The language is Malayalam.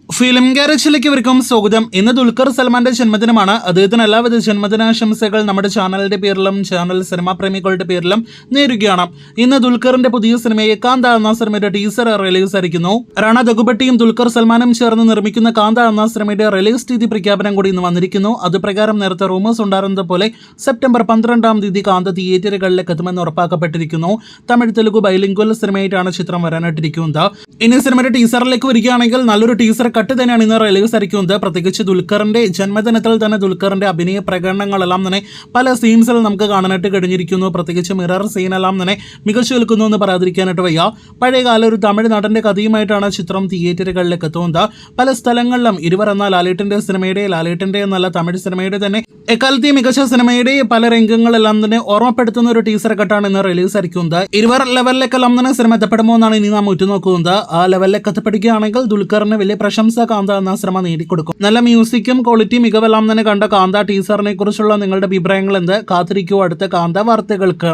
ഫിലിം ഗാരേജിലേക്ക് ഇവർക്കും സ്വാഗതം. ഇന്ന് ദുൽഖർ സൽമാന്റെ ജന്മദിനമാണ്. അദ്ദേഹത്തിന് എല്ലാവിധ ജന്മദിനാശംസകൾ നമ്മുടെ ചാനലിന്റെ പേരിലും ചാനൽ സിനിമാ പ്രേമികളുടെ പേരിലും നേരുകയാണ്. ഇന്ന് ദുൽഖറിന്റെ പുതിയ സിനിമയെ കാന്ത എന്ന സിനിമയുടെ ടീസർ റിലീസ് ആയിരിക്കുന്നു. റാണ ദഗുബട്ടിയും ദുൽഖർ സൽമാനും ചേർന്ന് നിർമ്മിക്കുന്ന കാന്ത എന്ന സിനിമയുടെ റിലീസ് തീയതി പ്രഖ്യാപനം കൂടി ഇന്ന് വന്നിരിക്കുന്നു. അതുപ്രകാരം നേരത്തെ റൂമേഴ്സ് ഉണ്ടായിരുന്നത് പോലെ സെപ്റ്റംബർ 12-ാം തീയതി കാന്ത തിയേറ്ററുകളിലേക്ക് എത്തുമെന്ന് ഉറപ്പാക്കപ്പെട്ടിരിക്കുന്നു. തമിഴ് തെലുഗു ബൈലിംഗ്വൽ സിനിമയായിട്ടാണ് ചിത്രം വരാനായിട്ടിരിക്കുന്നത്. ഇനി സിനിമയുടെ ടീസറിലേക്ക് വരികയാണെങ്കിൽ നല്ലൊരു ടീസർ കട്ട് തന്നെയാണ് ഇന്ന് റിലീസ് ആയിരിക്കുന്നത്. പ്രത്യേകിച്ച് ദുൽഖറിന്റെ ജന്മദിനത്തിൽ തന്നെ ദുൽഖറിന്റെ അഭിനയ പ്രകടനങ്ങളെല്ലാം തന്നെ പല സീൻസിൽ നമുക്ക് കാണാനായിട്ട് കഴിഞ്ഞിരിക്കുന്നു. പ്രത്യേകിച്ച് മിറർ സീനെല്ലാം തന്നെ മികച്ചു നിൽക്കുന്നു എന്ന് പറയാതിരിക്കാനായിട്ട് വയ്യ. പഴയകാല ഒരു തമിഴ് നടന്റെ കഥയുമായിട്ടാണ് ചിത്രം തിയേറ്ററുകളിലേക്ക് എത്തുന്നത്. പല സ്ഥലങ്ങളിലും ഇരുവർ എന്ന ലാലേട്ടന്റെ എന്നല്ല തമിഴ് സിനിമയുടെ തന്നെ എക്കാലത്തെ മികച്ച സിനിമയുടെ പല രംഗങ്ങളെല്ലാം തന്നെ ഓർമ്മപ്പെടുത്തുന്ന ഒരു ടീസർ കട്ടാണ് ഇന്ന് റിലീസ് ആയിരിക്കുന്നത്. ഇരുവർ ലെവലിലേക്കെല്ലാം തന്നെ സിനിമ എത്തപ്പെടുമോ എന്നാണ് ഇനി നാം ഉറ്റുനോക്കുന്നത്. ആ ലെവലിലേക്ക് എത്തപ്പെടുകയാണെങ്കിൽ ദുൽഖറിന് വലിയ പ്രശംസ കാന്ത എന്ന സിനിമ നേടിക്കൊടുക്കും. നല്ല മ്യൂസിക്കും ക്വാളിറ്റി മികവെല്ലാം തന്നെ കണ്ട കാന്ത ടീസറിനെ കുറിച്ചുള്ള നിങ്ങളുടെ അഭിപ്രായങ്ങൾ എന്ത്? കാത്തിരിക്കൂ അടുത്ത കാന്ത വാർത്തകൾക്ക്.